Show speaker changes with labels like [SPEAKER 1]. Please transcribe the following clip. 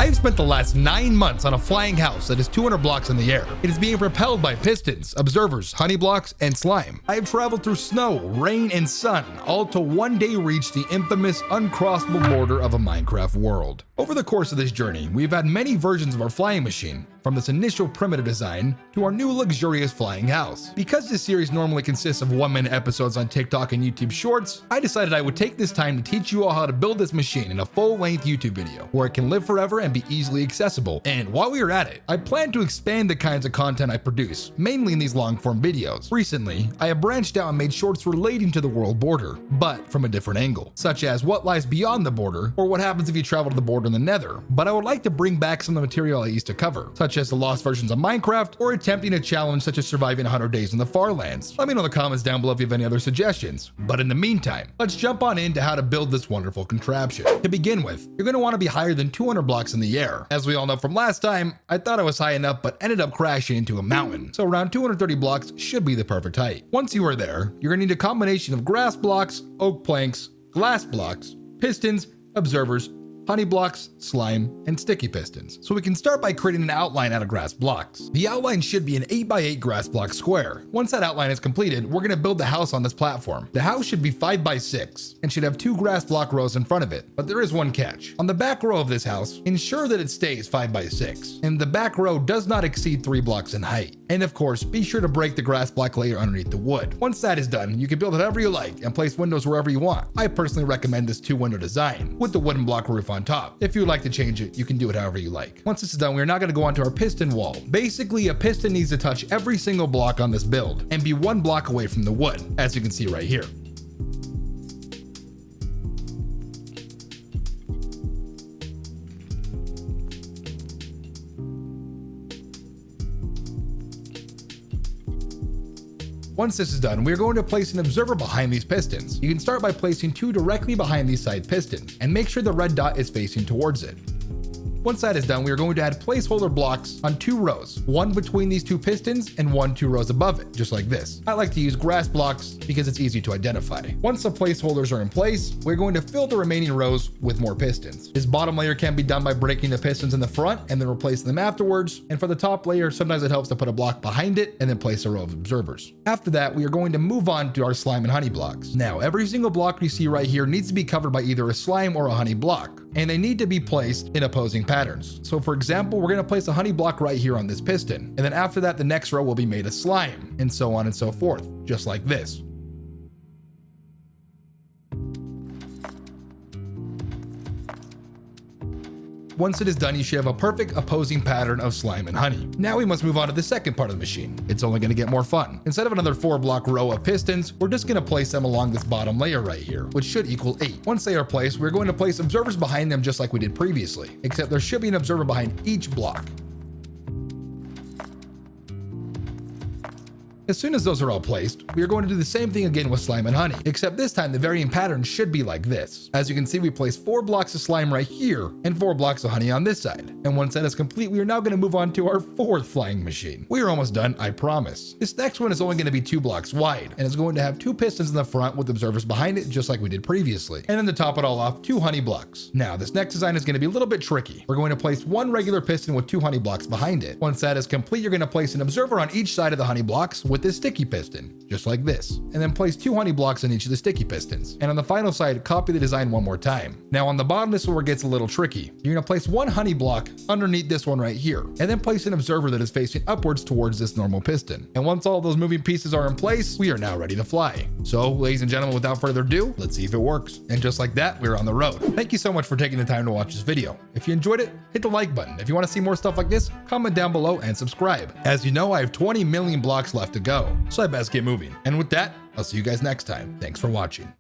[SPEAKER 1] I've spent the last 9 months on a flying house that is 200 blocks in the air. It is being propelled by pistons, observers, honey blocks, and slime. I have traveled through snow, rain, and sun, all to one day reach the infamous uncrossable border of a Minecraft world. Over the course of this journey, we've had many versions of our flying machine, from this initial primitive design to our new luxurious flying house. Because this series normally consists of 1-minute episodes on TikTok and YouTube Shorts, I decided I would take this time to teach you all how to build this machine in a full-length YouTube video, where it can live forever and be easily accessible. And while we are at it, I plan to expand the kinds of content I produce, mainly in these long-form videos. Recently, I have branched out and made shorts relating to the world border, but from a different angle, such as what lies beyond the border, or what happens if you travel to the border in the Nether. But I would like to bring back some of the material I used to cover, such as the lost versions of Minecraft, or attempting a challenge such as surviving 100 days in the Farlands. Let me know in the comments down below if you have any other suggestions. But in the meantime, let's jump on into how to build this wonderful contraption. To begin with, you're going to want to be higher than 200 blocks in the air. As we all know from last time, I thought I was high enough but ended up crashing into a mountain. So around 230 blocks should be the perfect height. Once you are there, you're going to need a combination of grass blocks, oak planks, glass blocks, pistons, observers, honey blocks, slime, and sticky pistons. So we can start by creating an outline out of grass blocks. The outline should be an 8x8 grass block square. Once that outline is completed, we're going to build the house on this platform. The house should be 5x6 and should have 2 grass block rows in front of it, but there is one catch. On the back row of this house, ensure that it stays 5x6, and the back row does not exceed 3 blocks in height. And of course, be sure to break the grass block layer underneath the wood. Once that is done, you can build it however you like and place windows wherever you want. I personally recommend this 2-window design with the wooden block roof on top. If you would like to change it, you can do it however you like. Once this is done, we are now going to go onto our piston wall. Basically, a piston needs to touch every single block on this build and be 1 block away from the wood, as you can see right here. Once this is done, we are going to place an observer behind these pistons. You can start by placing 2 directly behind these side pistons, and make sure the red dot is facing towards it. Once that is done, we are going to add placeholder blocks on 2 rows, 1 between these 2 pistons and 1 2 rows above it, just like this. I like to use grass blocks because it's easy to identify. Once the placeholders are in place, we're going to fill the remaining rows with more pistons. This bottom layer can be done by breaking the pistons in the front and then replacing them afterwards. And for the top layer, sometimes it helps to put a block behind it and then place a row of observers. After that, we are going to move on to our slime and honey blocks. Now, every single block you see right here needs to be covered by either a slime or a honey block, and they need to be placed in opposing patterns. So for example, we're going to place a honey block right here on this piston, and then after that the next row will be made of slime, and so on and so forth, just like this. Once it is done, you should have a perfect opposing pattern of slime and honey. Now we must move on to the second part of the machine. It's only going to get more fun. Instead of another 4-block row of pistons, we're just going to place them along this bottom layer right here, which should equal 8. Once they are placed, we're going to place observers behind them just like we did previously, except there should be an observer behind each block. As soon as those are all placed, we are going to do the same thing again with slime and honey, except this time the varying pattern should be like this. As you can see, we placed 4 blocks of slime right here and 4 blocks of honey on this side. And once that is complete, we are now going to move on to our 4th flying machine. We are almost done, I promise. This next one is only going to be 2 blocks wide, and is going to have 2 pistons in the front with observers behind it, just like we did previously. And then to top it all off, 2 honey blocks. Now, this next design is going to be a little bit tricky. We're going to place 1 regular piston with 2 honey blocks behind it. Once that is complete, you're going to place an observer on each side of the honey blocks with this sticky piston, just like this, and then place 2 honey blocks on each of the sticky pistons. And on the final side, copy the design 1 more time. Now on the bottom, this is where it gets a little tricky. You're going to place 1 honey block underneath this one right here, and then place an observer that is facing upwards towards this normal piston. And once all those moving pieces are in place, we are now ready to fly. So ladies and gentlemen, without further ado, let's see if it works. And just like that, we're on the road. Thank you so much for taking the time to watch this video. If you enjoyed it, hit the like button. If you want to see more stuff like this, comment down below and subscribe. As you know, I have 20 million blocks left to go, so I best get moving. And with that, I'll see you guys next time. Thanks for watching.